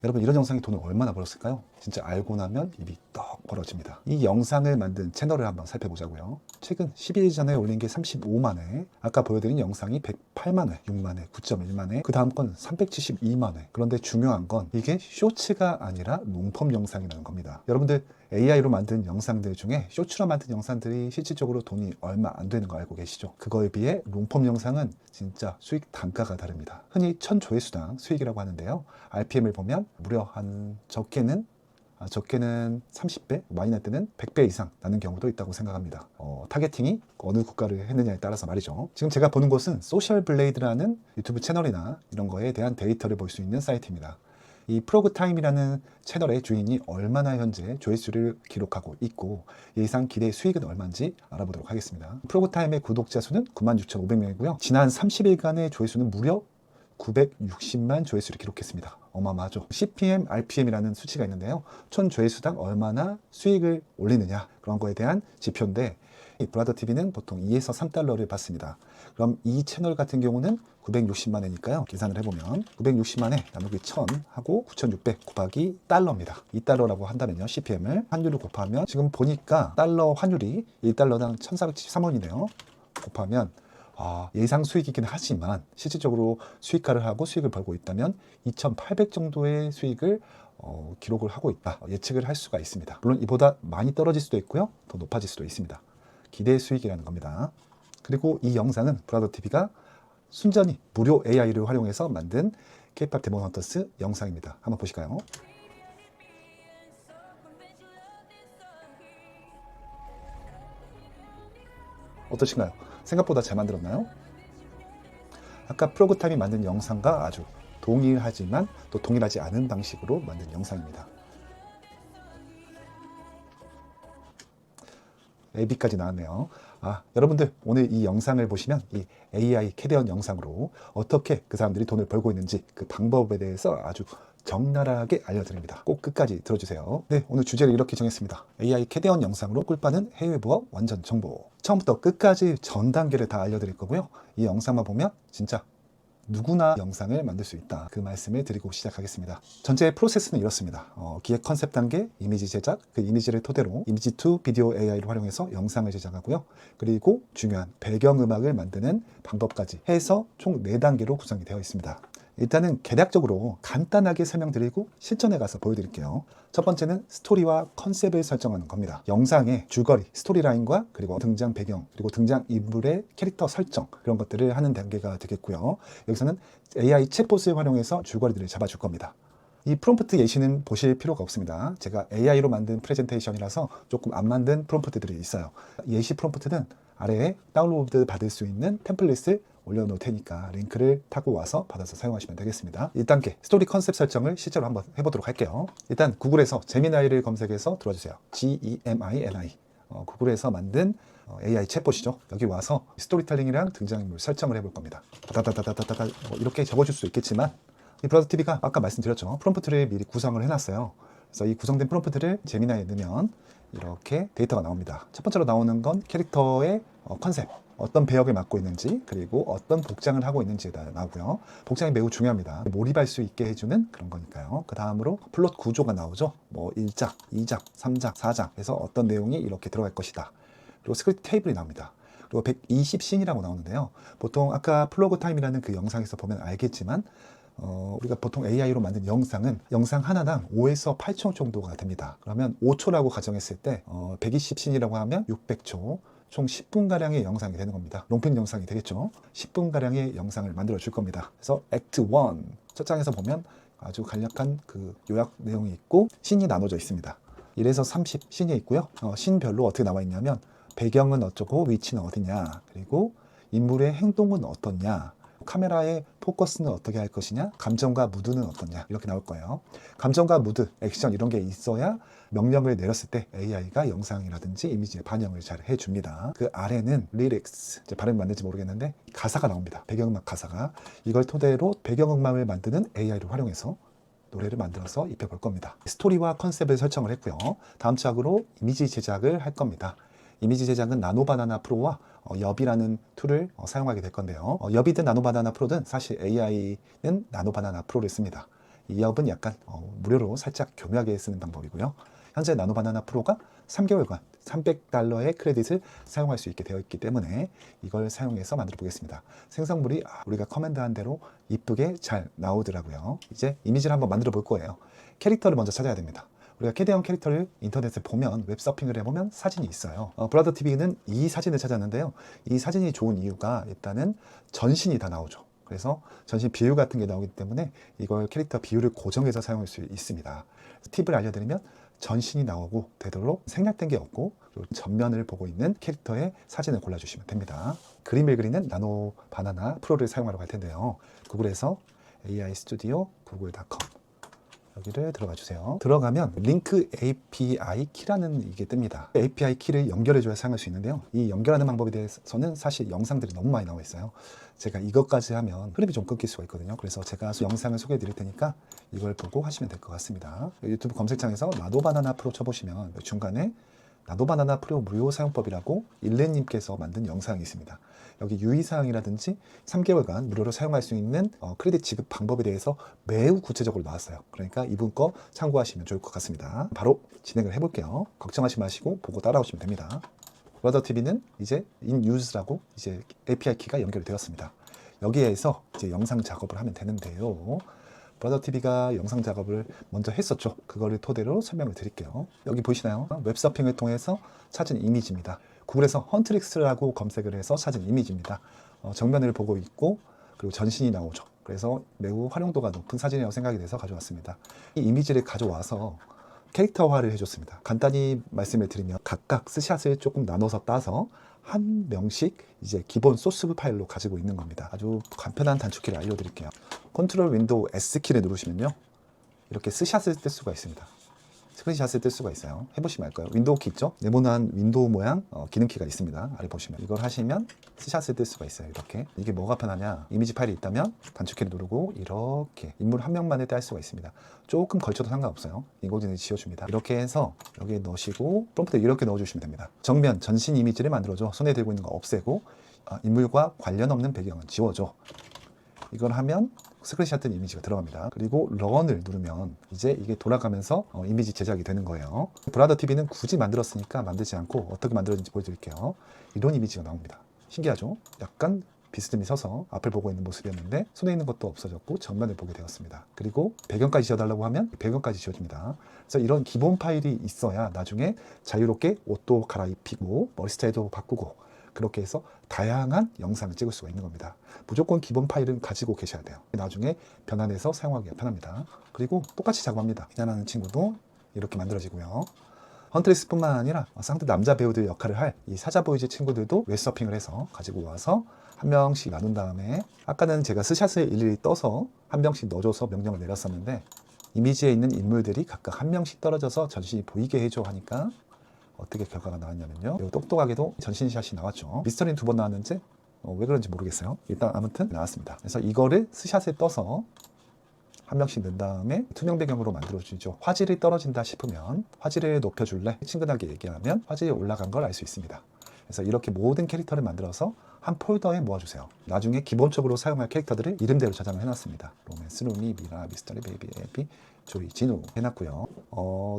여러분, 이런 영상이 돈을 얼마나 벌었을까요? 진짜 알고 나면 입이 떡 벌어집니다. 이 영상을 만든 채널을 한번 살펴보자고요. 최근 12일 전에 올린 게 35만 회, 아까 보여드린 영상이 108만 회, 6만 회, 9.1만 회, 그 다음 건 372만 회. 그런데 중요한 건 이게 쇼츠가 아니라 롱폼 영상이라는 겁니다. 여러분들, AI로 만든 영상들 중에 쇼츠로 만든 영상들이 실질적으로 돈이 얼마 안 되는 거 알고 계시죠? 그거에 비해 롱폼 영상은 진짜 수익 단가가 다릅니다. 흔히 1000조회수당 수익이라고 하는데요. RPM을 보면 무려 한 적게는 30배, 많이 날 때는 100배 이상 나는 경우도 있다고 생각합니다. 타겟팅이 어느 국가를 했느냐에 따라서 말이죠. 지금 제가 보는 곳은 소셜 블레이드라는 유튜브 채널이나 이런 거에 대한 데이터를 볼 수 있는 사이트입니다. 이 프로그타임이라는 채널의 주인이 얼마나 현재 조회수를 기록하고 있고 예상 기대 수익은 얼마인지 알아보도록 하겠습니다. 프로그타임의 구독자 수는 96,500명이고요. 지난 30일간의 조회수는 무려 960만 조회수를 기록했습니다. 어마어마하죠. CPM, RPM이라는 수치가 있는데요. 1000조회수당 얼마나 수익을 올리느냐, 그런 거에 대한 지표인데, 이 브라더TV는 보통 2에서 3달러를 받습니다. 그럼 이 채널 같은 경우는 960만 회니까요. 계산을 해보면 960만 회 나누기 1000 하고 9600 곱하기 달러입니다. 2달러라고 한다면요. CPM을 환율을 곱하면 지금 보니까 달러 환율이 1달러당 1473원이네요. 곱하면 예상 수익이긴 하지만 실질적으로 수익화를 하고 수익을 벌고 있다면 2,800 정도의 수익을 기록을 하고 있다, 예측을 할 수가 있습니다. 물론 이보다 많이 떨어질 수도 있고요, 더 높아질 수도 있습니다. 기대 수익이라는 겁니다. 그리고 이 영상은 브라더TV가 순전히 무료 AI를 활용해서 만든 K-POP 데몬 헌터스 영상입니다. 한번 보실까요? 어떠신가요? 생각보다 잘 만들었나요? 아까 프로그타임이 만든 영상과 아주 동일하지만 또 동일하지 않은 방식으로 만든 영상입니다. AB까지 나왔네요. 여러분들, 오늘 이 영상을 보시면 이 AI 캐대언 영상으로 어떻게 그 사람들이 돈을 벌고 있는지 그 방법에 대해서 아주 적나라하게 알려드립니다. 꼭 끝까지 들어주세요. 네, 오늘 주제를 이렇게 정했습니다. AI 캐대언 영상으로 꿀빠는 해외 부업 완전 정보. 처음부터 끝까지 전 단계를 다 알려드릴 거고요. 이 영상만 보면 진짜 누구나 영상을 만들 수 있다, 그 말씀을 드리고 시작하겠습니다. 전체 프로세스는 이렇습니다. 기획 컨셉 단계, 이미지 제작, 그 이미지를 토대로 이미지 투 비디오 AI를 활용해서 영상을 제작하고요. 그리고 중요한 배경음악을 만드는 방법까지 해서 총 4단계로 구성이 되어 있습니다. 일단은 개략적으로 간단하게 설명드리고 실전에 가서 보여드릴게요. 첫 번째는 스토리와 컨셉을 설정하는 겁니다. 영상의 줄거리, 스토리라인과 그리고 등장 배경, 그리고 등장 인물의 캐릭터 설정, 그런 것들을 하는 단계가 되겠고요. 여기서는 AI 챗봇을 활용해서 줄거리들을 잡아줄 겁니다. 이 프롬프트 예시는 보실 필요가 없습니다. 제가 AI로 만든 프레젠테이션이라서 조금 안 만든 프롬프트들이 있어요. 예시 프롬프트는 아래에 다운로드 받을 수 있는 템플릿을 올려놓을 테니까 링크를 타고 와서 받아서 사용하시면 되겠습니다. 1단계 스토리 컨셉 설정을 실제로 한번 해보도록 할게요. 일단 구글에서 제미나이를 검색해서 들어주세요. GEMINI. 구글에서 만든 AI 챗봇이죠. 여기 와서 스토리텔링이랑 등장인물 설정을 해볼 겁니다. 다다다다다다다 이렇게 적어줄 수 있겠지만, 이 브라더TV가 아까 말씀드렸죠. 프롬프트를 미리 구성을 해놨어요. 그래서 이 구성된 프롬프트를 제미나이에 넣으면 이렇게 데이터가 나옵니다. 첫 번째로 나오는 건 캐릭터의 컨셉, 어떤 배역을 맡고 있는지, 그리고 어떤 복장을 하고 있는지에 나오고요. 복장이 매우 중요합니다. 몰입할 수 있게 해주는 그런 거니까요. 그 다음으로 플롯 구조가 나오죠. 1작, 2작, 3작, 4작 해서 어떤 내용이 이렇게 들어갈 것이다. 그리고 스크립트 테이블이 나옵니다. 그리고 120씬이라고 나오는데요. 보통 아까 플로그 타임이라는 그 영상에서 보면 알겠지만 우리가 보통 AI로 만든 영상은 영상 하나당 5에서 8초 정도가 됩니다. 그러면 5초라고 가정했을 때 120씬이라고 하면 600초, 총 10분가량의 영상이 되는 겁니다. 롱핀 영상이 되겠죠. 10분가량의 영상을 만들어 줄 겁니다. 그래서 액트 1 첫 장에서 보면 아주 간략한 그 요약 내용이 있고 씬이 나눠져 있습니다. 1에서 30 씬이 있고요. 씬별로 어떻게 나와 있냐면 배경은 어쩌고 위치는 어디냐, 그리고 인물의 행동은 어떻냐, 카메라의 포커스는 어떻게 할 것이냐, 감정과 무드는 어떠냐, 이렇게 나올 거예요. 감정과 무드, 액션 이런 게 있어야 명령을 내렸을 때 AI가 영상이라든지 이미지에 반영을 잘 해줍니다. 그 아래는 리릭스, 발음이 맞는지 모르겠는데 가사가 나옵니다. 배경음악 가사가. 이걸 토대로 배경음악을 만드는 AI를 활용해서 노래를 만들어서 입혀볼 겁니다. 스토리와 컨셉을 설정을 했고요. 다음 차적으로 이미지 제작을 할 겁니다. 이미지 제작은 나노바나나 프로와 엽이라는 툴을 사용하게 될 건데요. 엽이든 나노바나나 프로든 사실 AI는 나노바나나 프로를 씁니다. 이 앱은 약간 무료로 살짝 교묘하게 쓰는 방법이고요. 현재 나노바나나 프로가 3개월간 $300의 크레딧을 사용할 수 있게 되어 있기 때문에 이걸 사용해서 만들어 보겠습니다. 생성물이 우리가 커맨드한 대로 이쁘게 잘 나오더라고요. 이제 이미지를 한번 만들어 볼 거예요. 캐릭터를 먼저 찾아야 됩니다. 우리가 캐대형 캐릭터를 인터넷에 보면 웹서핑을 해보면 사진이 있어요. 브라더TV는 이 사진을 찾았는데요. 이 사진이 좋은 이유가 일단은 전신이 다 나오죠. 그래서 전신 비율 같은 게 나오기 때문에 이걸 캐릭터 비율을 고정해서 사용할 수 있습니다. 팁을 알려드리면 전신이 나오고 되도록 생략된 게 없고 그리고 전면을 보고 있는 캐릭터의 사진을 골라주시면 됩니다. 그림을 그리는 나노 바나나 프로를 사용하러 갈 텐데요. 구글에서 AI 스튜디오 구글.com 여기를 들어가 주세요. 들어가면 링크 API 키라는 이게 뜹니다. API 키를 연결해줘야 사용할 수 있는데요. 이 연결하는 방법에 대해서는 사실 영상들이 너무 많이 나와 있어요. 제가 이것까지 하면 흐름이 좀 끊길 수가 있거든요. 그래서 제가 영상을 소개해 드릴 테니까 이걸 보고 하시면 될 것 같습니다. 유튜브 검색창에서 나노바나나 프로 쳐보시면 중간에 나노바나나 프로 무료 사용법이라고 일레님께서 만든 영상이 있습니다. 여기 유의사항이라든지 3개월간 무료로 사용할 수 있는 크레딧 지급 방법에 대해서 매우 구체적으로 나왔어요. 그러니까 이분 거 참고하시면 좋을 것 같습니다. 바로 진행을 해볼게요. 걱정하지 마시고 보고 따라오시면 됩니다. 브라더TV는 이제 인유즈라고 이제 API 키가 연결이 되었습니다. 여기에서 이제 영상 작업을 하면 되는데요. 브라더TV가 영상 작업을 먼저 했었죠. 그거를 토대로 설명을 드릴게요. 여기 보이시나요? 웹서핑을 통해서 찾은 이미지입니다. 구글에서 헌트릭스라고 검색을 해서 찾은 이미지입니다. 정면을 보고 있고 그리고 전신이 나오죠. 그래서 매우 활용도가 높은 사진이라고 생각이 돼서 가져왔습니다. 이 이미지를 가져와서 캐릭터화를 해줬습니다. 간단히 말씀을 드리면 각각 스샷을 조금 나눠서 따서 한 명씩 이제 기본 소스 파일로 가지고 있는 겁니다. 아주 간편한 단축키를 알려드릴게요. 컨트롤 윈도우 S키를 누르시면요. 이렇게 스샷을 뜰 수가 있습니다. 스크린샷을 뜰 수가 있어요. 해보시면 알까요? 윈도우 키 있죠? 네모난 윈도우 모양 기능키가 있습니다. 아래 보시면 이걸 하시면 스샷을 뜰 수가 있어요. 이렇게 이게 뭐가 편하냐? 이미지 파일이 있다면 단축키를 누르고 이렇게 인물 한 명만을 뗄 수가 있습니다. 조금 걸쳐도 상관없어요. 이거는 지워줍니다. 이렇게 해서 여기에 넣으시고 프롬프트 이렇게 넣어주시면 됩니다. 정면 전신 이미지를 만들어줘. 손에 들고 있는 거 없애고 인물과 관련 없는 배경은 지워줘. 이걸 하면 스크린샷 뜬 이미지가 들어갑니다. 그리고 런을 누르면 이제 이게 돌아가면서 이미지 제작이 되는 거예요. 브라더TV는 굳이 만들었으니까 만들지 않고 어떻게 만들었는지 보여드릴게요. 이런 이미지가 나옵니다. 신기하죠? 약간 비스듬히 서서 앞을 보고 있는 모습이었는데 손에 있는 것도 없어졌고 전면을 보게 되었습니다. 그리고 배경까지 지워달라고 하면 배경까지 지워집니다. 그래서 이런 기본 파일이 있어야 나중에 자유롭게 옷도 갈아입히고 머리 스타일도 바꾸고 그렇게 해서 다양한 영상을 찍을 수가 있는 겁니다. 무조건 기본 파일은 가지고 계셔야 돼요. 나중에 변환해서 사용하기가 편합니다. 그리고 똑같이 작업합니다. 희나라는 친구도 이렇게 만들어지고요. 헌트리스뿐만 아니라 상대 남자 배우들 역할을 할 이 사자보이즈 친구들도 웹서핑을 해서 가지고 와서 한 명씩 나눈 다음에 아까는 제가 스샷을 일일이 떠서 한 명씩 넣어줘서 명령을 내렸었는데 이미지에 있는 인물들이 각각 한 명씩 떨어져서 전신이 보이게 해줘 하니까 어떻게 결과가 나왔냐면요. 똑똑하게도 전신샷이 나왔죠. 미스터리는 2번 나왔는지 왜 그런지 모르겠어요. 일단 아무튼 나왔습니다. 그래서 이거를 스샷에 떠서 한 명씩 넣은 다음에 투명 배경으로 만들어주죠. 화질이 떨어진다 싶으면 화질을 높여줄래? 친근하게 얘기하면 화질이 올라간 걸 알 수 있습니다. 그래서 이렇게 모든 캐릭터를 만들어서 한 폴더에 모아주세요. 나중에 기본적으로 사용할 캐릭터들을 이름대로 저장을 해놨습니다. 로맨스, 루미, 미라, 미스터리, 베이비, 에피, 조이, 진우 해놨고요.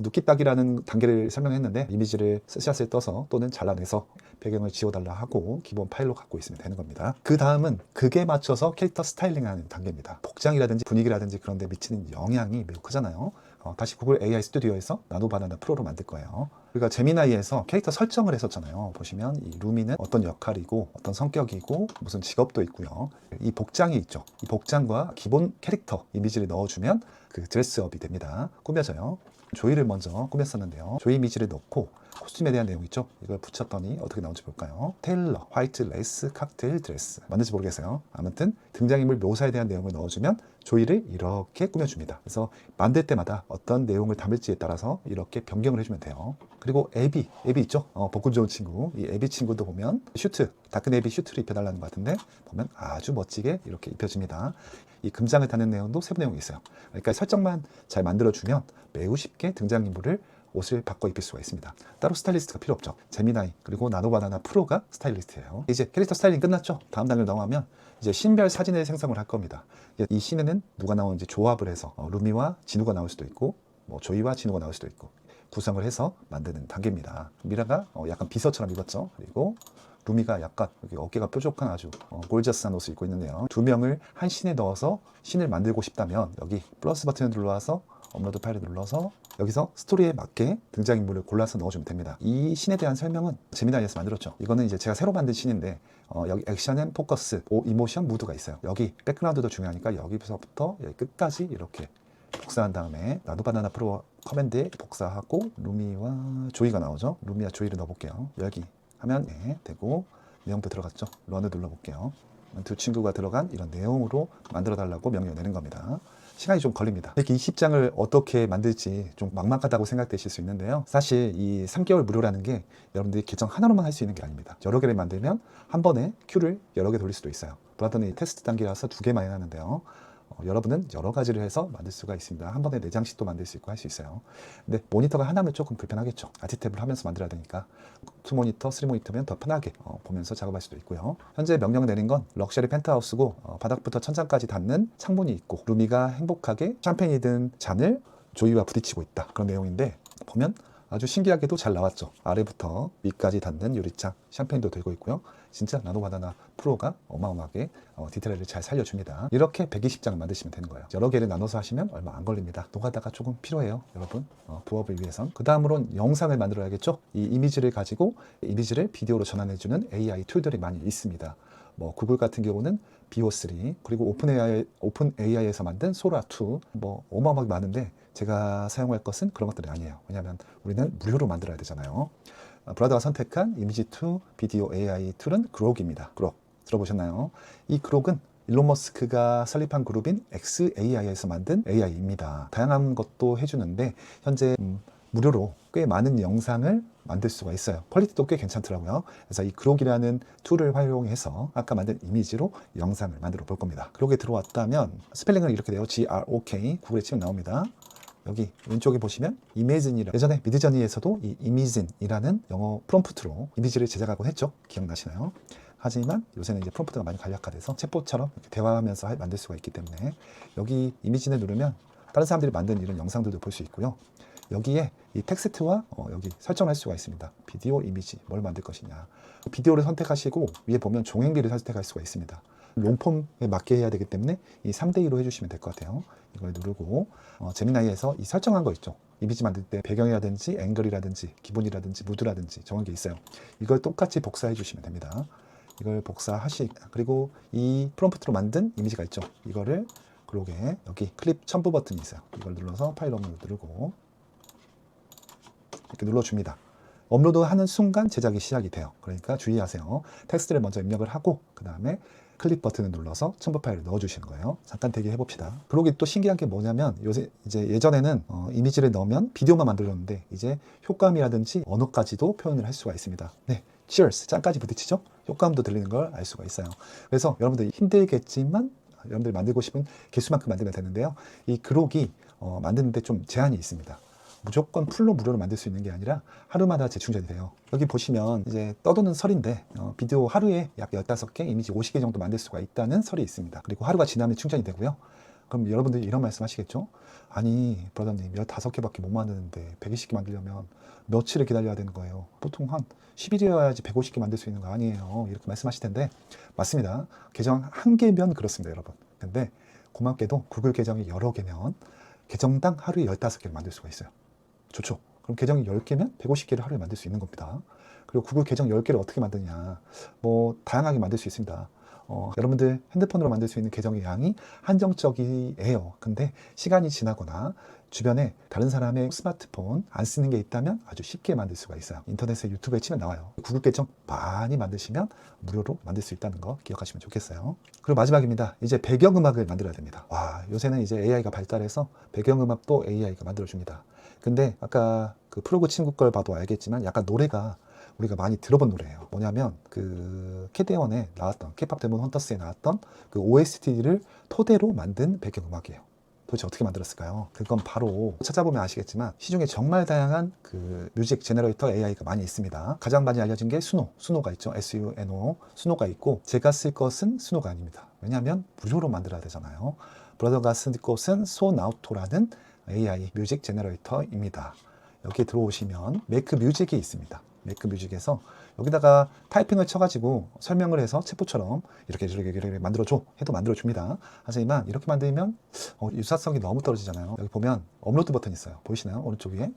누끼딱이라는 단계를 설명했는데 이미지를 스샷을 떠서 또는 잘라내서 배경을 지워달라 하고 기본 파일로 갖고 있으면 되는 겁니다. 그 다음은 극에 맞춰서 캐릭터 스타일링하는 단계입니다. 복장이라든지 분위기라든지 그런 데 미치는 영향이 매우 크잖아요. 다시 구글 AI 스튜디오에서 나노바나나 프로로 만들 거예요. 우리가 제미나이에서 캐릭터 설정을 했었잖아요. 보시면 이 루미는 어떤 역할이고 어떤 성격이고 무슨 직업도 있고요. 이 복장이 있죠. 이 복장과 기본 캐릭터 이미지를 넣어주면 그 드레스업이 됩니다. 꾸며져요. 조이를 먼저 꾸몄었는데요. 조이 이미지를 넣고 코스튬에 대한 내용 있죠. 이걸 붙였더니 어떻게 나온지 볼까요? 테일러, 화이트 레이스, 칵테일 드레스. 맞는지 모르겠어요. 아무튼 등장인물 묘사에 대한 내용을 넣어주면 조이를 이렇게 꾸며줍니다. 그래서 만들 때마다 어떤 내용을 담을지에 따라서 이렇게 변경을 해주면 돼요. 그리고 에비 있죠? 복근 좋은 친구. 이 에비 친구도 보면 슈트, 다크 네이비 슈트를 입혀달라는 것 같은데 보면 아주 멋지게 이렇게 입혀집니다. 이 금장을 타는 내용도 세부 내용이 있어요. 그러니까 설정만 잘 만들어주면 매우 쉽게 등장인물을 옷을 바꿔 입힐 수가 있습니다. 따로 스타일리스트가 필요 없죠. 제미나이 그리고 나노바나나 프로가 스타일리스트예요. 이제 캐릭터 스타일링 끝났죠. 다음 단계로 넘어가면 이제 씬별 사진을 생성을 할 겁니다. 이 씬에는 누가 나오는지 조합을 해서 루미와 진우가 나올 수도 있고 뭐 조이와 진우가 나올 수도 있고 구성을 해서 만드는 단계입니다. 미라가 약간 비서처럼 입었죠. 그리고 루미가 약간 여기 어깨가 뾰족한 아주 골저스한 옷을 입고 있는데요. 두 명을 한 씬에 넣어서 씬을 만들고 싶다면 여기 플러스 버튼을 눌러서 업로드 파일을 눌러서 여기서 스토리에 맞게 등장인물을 골라서 넣어주면 됩니다. 이 씬에 대한 설명은 제미나이에서 만들었죠. 이거는 이제 제가 새로 만든 씬인데 여기 액션 앤 포커스, 이모션, 무드가 있어요. 여기 백그라운드도 중요하니까 여기서부터 여기 끝까지 이렇게 복사한 다음에 나노바나나 프로 커맨드에 복사하고 루미와 조이가 나오죠. 루미와 조이를 넣어볼게요. 여기 하면 되고 내용도 들어갔죠. 런을 눌러볼게요. 두 친구가 들어간 이런 내용으로 만들어 달라고 명령을 내는 겁니다. 시간이 좀 걸립니다. 이렇게 20장을 어떻게 만들지 좀 막막하다고 생각되실 수 있는데요. 사실 이 3개월 무료라는 게 여러분들이 계정 하나로만 할 수 있는 게 아닙니다. 여러 개를 만들면 한 번에 큐를 여러 개 돌릴 수도 있어요. 브라더는 테스트 단계라서 2개만 하는데요. 여러분은 여러 가지를 해서 만들 수가 있습니다. 한 번에 4장씩도 만들 수 있고 할 수 있어요. 근데 모니터가 하나면 조금 불편하겠죠. 알트탭을 하면서 만들어야 되니까 2모니터, 3모니터면 더 편하게 보면서 작업할 수도 있고요. 현재 명령 내린 건 럭셔리 펜트하우스고 바닥부터 천장까지 닿는 창문이 있고 루미가 행복하게 샴페인이 든 잔을 조이와 부딪히고 있다. 그런 내용인데 보면 아주 신기하게도 잘 나왔죠. 아래부터 위까지 닿는 유리창, 샴페인도 들고 있고요. 진짜 나노바나나 프로가 어마어마하게 디테일을 잘 살려줍니다. 이렇게 120장을 만드시면 되는 거예요. 여러 개를 나눠서 하시면 얼마 안 걸립니다. 노가다가 조금 필요해요, 여러분. 부업을 위해선. 그 다음으로는 영상을 만들어야겠죠. 이 이미지를 가지고 이미지를 비디오로 전환해주는 AI 툴들이 많이 있습니다. 뭐 구글 같은 경우는 BO3 그리고 오픈 AI에서 만든 소라2 뭐 어마어마하게 많은데 제가 사용할 것은 그런 것들이 아니에요. 왜냐하면 우리는 무료로 만들어야 되잖아요. 브라더가 선택한 이미지2 비디오 AI 툴은 그록입니다. 그록 들어보셨나요? 이 그록은 일론 머스크가 설립한 그룹인 xAI에서 만든 AI입니다. 다양한 것도 해주는데 현재 무료로 꽤 많은 영상을 만들 수가 있어요. 퀄리티도 꽤 괜찮더라고요. 그래서 이 그록이라는 툴을 활용해서 아까 만든 이미지로 영상을 만들어 볼 겁니다. 그록에 들어왔다면 스펠링은 이렇게 돼요. GROK 구글에 치면 나옵니다. 여기 왼쪽에 보시면 이미진이라 예전에 미드저니에서도 이 이미진이라는 영어 프롬프트로 이미지를 제작하곤 했죠. 기억나시나요? 하지만 요새는 이제 프롬프트가 많이 간략화돼서 챗봇처럼 이렇게 대화하면서 만들 수가 있기 때문에 여기 이미진을 누르면 다른 사람들이 만든 이런 영상들도 볼 수 있고요. 여기에 이 텍스트와 여기 설정할 수가 있습니다. 비디오, 이미지, 뭘 만들 것이냐. 비디오를 선택하시고 위에 보면 종횡비를 선택할 수가 있습니다. 롱폼에 맞게 해야 되기 때문에 이 3대2로 해주시면 될 것 같아요. 이걸 누르고 제미나이에서 이 설정한 거 있죠. 이미지 만들 때 배경이라든지 앵글이라든지 기본이라든지 무드라든지 정한 게 있어요. 이걸 똑같이 복사해 주시면 됩니다. 이걸 그리고 이 프롬프트로 만든 이미지가 있죠. 이거를 그록에 여기 클립 첨부 버튼이 있어요. 이걸 눌러서 파일 업로드 누르고 이렇게 눌러줍니다. 업로드하는 순간 제작이 시작이 돼요. 그러니까 주의하세요. 텍스트를 먼저 입력을 하고 그 다음에 클릭 버튼을 눌러서 첨부 파일을 넣어주시는 거예요. 잠깐 대기해 봅시다. 그러기 또 신기한 게 뭐냐면 요새 이제 예전에는 이미지를 넣으면 비디오만 만들었는데 이제 효과음이라든지 언어까지도 표현을 할 수가 있습니다. 네, cheers 짠까지 부딪히죠. 효과음도 들리는 걸 알 수가 있어요. 그래서 여러분들이 힘들겠지만 여러분들이 만들고 싶은 개수만큼 만들면 되는데요. 이 그록이 만드는데 좀 제한이 있습니다. 무조건 풀로 무료로 만들 수 있는 게 아니라 하루마다 재충전이 돼요. 여기 보시면 이제 떠도는 설인데 비디오 하루에 약 15개, 이미지 50개 정도 만들 수가 있다는 설이 있습니다. 그리고 하루가 지나면 충전이 되고요. 그럼 여러분들이 이런 말씀 하시겠죠? 아니 브라더님 15개밖에 못 만드는데 120개 만들려면 며칠을 기다려야 되는 거예요. 보통 한 10일이어야지 150개 만들 수 있는 거 아니에요. 이렇게 말씀하실 텐데 맞습니다. 계정 한 개면 그렇습니다, 여러분. 근데 고맙게도 구글 계정이 여러 개면 계정당 하루에 15개를 만들 수가 있어요. 좋죠. 그럼 계정이 10개면 150개를 하루에 만들 수 있는 겁니다. 그리고 구글 계정 10개를 어떻게 만드냐. 뭐 다양하게 만들 수 있습니다. 여러분들 핸드폰으로 만들 수 있는 계정의 양이 한정적이에요. 근데 시간이 지나거나 주변에 다른 사람의 스마트폰 안 쓰는 게 있다면 아주 쉽게 만들 수가 있어요. 인터넷에 유튜브에 치면 나와요. 구글 계정 많이 만드시면 무료로 만들 수 있다는 거 기억하시면 좋겠어요. 그리고 마지막입니다. 이제 배경음악을 만들어야 됩니다. 와, 요새는 이제 AI가 발달해서 배경음악도 AI가 만들어줍니다. 근데 아까 그 프로그 친구 걸 봐도 알겠지만 약간 노래가 우리가 많이 들어본 노래예요. 뭐냐면 그 캐대원에 나왔던 K-pop 데몬 헌터스에 나왔던 그 OST를 토대로 만든 배경음악이에요. 도대체 어떻게 만들었을까요? 그건 바로 찾아보면 아시겠지만 시중에 정말 다양한 그 뮤직 제너레이터 AI가 많이 있습니다. 가장 많이 알려진 게 수노가 있죠. SUNO 수노가 있고, 제가 쓸 것은 수노가 아닙니다. 왜냐하면 무료로 만들어야 되잖아요. 브라더가 쓴 것은 소나우토라는 AI 뮤직 제너레이터입니다. 여기에 들어오시면 메이크 뮤직이 있습니다. 메이크 뮤직에서 여기다가 타이핑을 쳐가지고 설명을 해서 챗봇처럼 이렇게 만들어줘 해도 만들어줍니다. 하지만 이렇게 만들면 유사성이 너무 떨어지잖아요. 여기 보면 업로드 버튼이 있어요. 보이시나요? 오른쪽 위에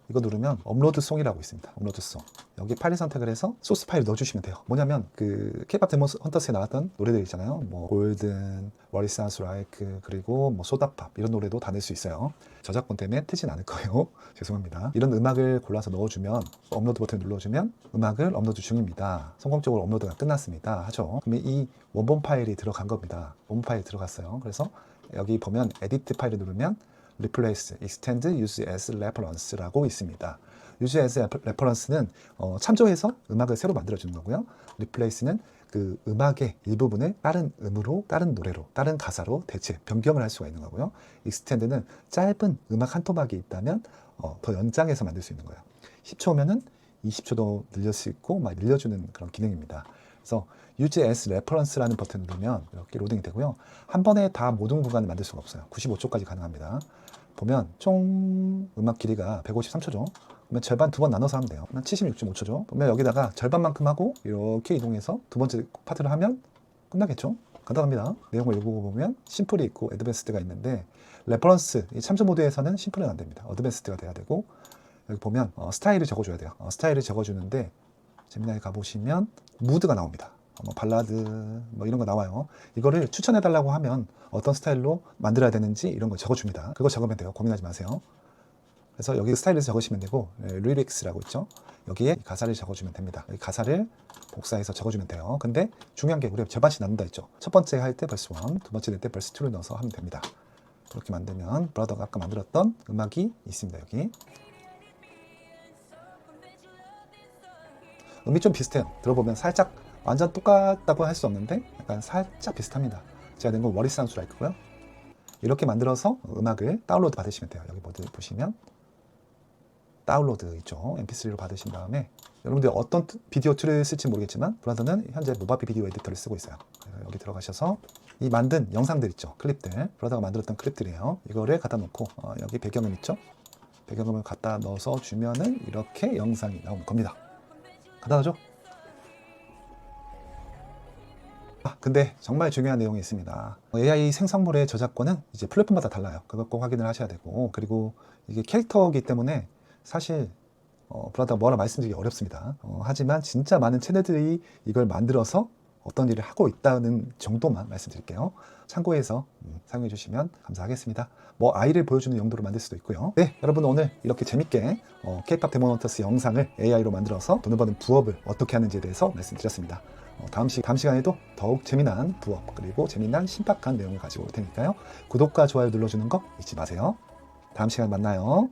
이거 누르면 업로드 송이라고 있습니다. 업로드 송. 여기 파일 선택을 해서 소스 파일 넣어주시면 돼요. 뭐냐면 그 K-pop 데몬 헌터스에 나왔던 노래들 있잖아요. 뭐 골든, What It Sounds Like, 그리고 뭐 소다팝 이런 노래도 다 낼 수 있어요. 저작권 때문에 트진 않을 거예요. 죄송합니다. 이런 음악을 골라서 넣어주면 업로드 버튼 눌러주면 음악을 업로드 중입니다. 성공적으로 업로드가 끝났습니다. 하죠. 그러면 이 원본 파일이 들어간 겁니다. 원본 파일이 들어갔어요. 그래서 여기 보면 에디트 파일을 누르면 Replace, Extend, Use as Reference라고 있습니다. Use as Reference는 참조해서 음악을 새로 만들어주는 거고요. Replace는 그 음악의 일부분을 다른 음으로, 다른 노래로, 다른 가사로 대체, 변경을 할 수가 있는 거고요. Extend는 짧은 음악 한 토막이 있다면 더 연장해서 만들 수 있는 거예요. 10초면은 20초도 늘릴 수 있고 막 늘려주는 그런 기능입니다. 그래서 Use as Reference라는 버튼을 누르면 이렇게 로딩이 되고요. 한 번에 다 모든 구간을 만들 수가 없어요. 95초까지 가능합니다. 보면 총 음악 길이가 153초죠. 그러면 절반 두 번 나눠서 하면 돼요. 그러면 76.5초죠. 보면 여기다가 절반만큼 하고 이렇게 이동해서 두 번째 파트를 하면 끝나겠죠. 간단합니다. 내용을 읽어보면 심플이 있고 어드밴스드가 있는데, 레퍼런스, 참조 모드에서는 심플은 안 됩니다. 어드밴스드가 돼야 되고, 여기 보면 스타일을 적어줘야 돼요. 스타일을 적어주는데 재미나게 가보시면 무드가 나옵니다. 뭐 발라드 뭐 이런 거 나와요. 이거를 추천해달라고 하면 어떤 스타일로 만들어야 되는지 이런 걸 적어줍니다. 그거 적으면 돼요. 고민하지 마세요. 그래서 여기 스타일을 적으시면 되고, 리릭스라고 있죠. 여기에 가사를 적어주면 됩니다. 여기 가사를 복사해서 적어주면 돼요. 근데 중요한 게 우리가 절반씩 나눈다 했죠. 첫 번째 할 때 verse 1, 두 번째 낼 때 verse 2를 넣어서 하면 됩니다. 그렇게 만들면 브라더가 아까 만들었던 음악이 있습니다. 여기 음이 좀 비슷해요. 들어보면 살짝 완전 똑같다고 할 수 없는데 약간 살짝 비슷합니다. 제가 낸 건 What It Sounds Like고요. 이렇게 만들어서 음악을 다운로드 받으시면 돼요. 여기 모두 보시면 다운로드 있죠. mp3로 받으신 다음에 여러분들 어떤 비디오 툴을 쓸지 모르겠지만 브라더는 현재 모바비 비디오 에디터를 쓰고 있어요. 여기 들어가셔서 이 만든 영상들 있죠. 클립들, 브라더가 만들었던 클립들이에요. 이거를 갖다 놓고 여기 배경음 있죠. 배경음을 갖다 넣어서 주면은 이렇게 영상이 나오는 겁니다. 간단하죠? 근데 정말 중요한 내용이 있습니다. AI 생성물의 저작권은 이제 플랫폼마다 달라요. 그걸 꼭 확인을 하셔야 되고, 그리고 이게 캐릭터이기 때문에 사실 브라더가 뭐라 말씀드리기 어렵습니다. 하지만 진짜 많은 채널들이 이걸 만들어서 어떤 일을 하고 있다는 정도만 말씀드릴게요. 참고해서 사용해 주시면 감사하겠습니다. 뭐 아이를 보여주는 용도로 만들 수도 있고요. 네, 여러분 오늘 이렇게 재밌게 K-pop 데몬 헌터스 영상을 AI로 만들어서 돈을 버는 부업을 어떻게 하는지에 대해서 말씀드렸습니다. 다음 시간에도 더욱 재미난 부업, 그리고 재미난 신박한 내용을 가지고 올 테니까요. 구독과 좋아요 눌러주는 거 잊지 마세요. 다음 시간에 만나요.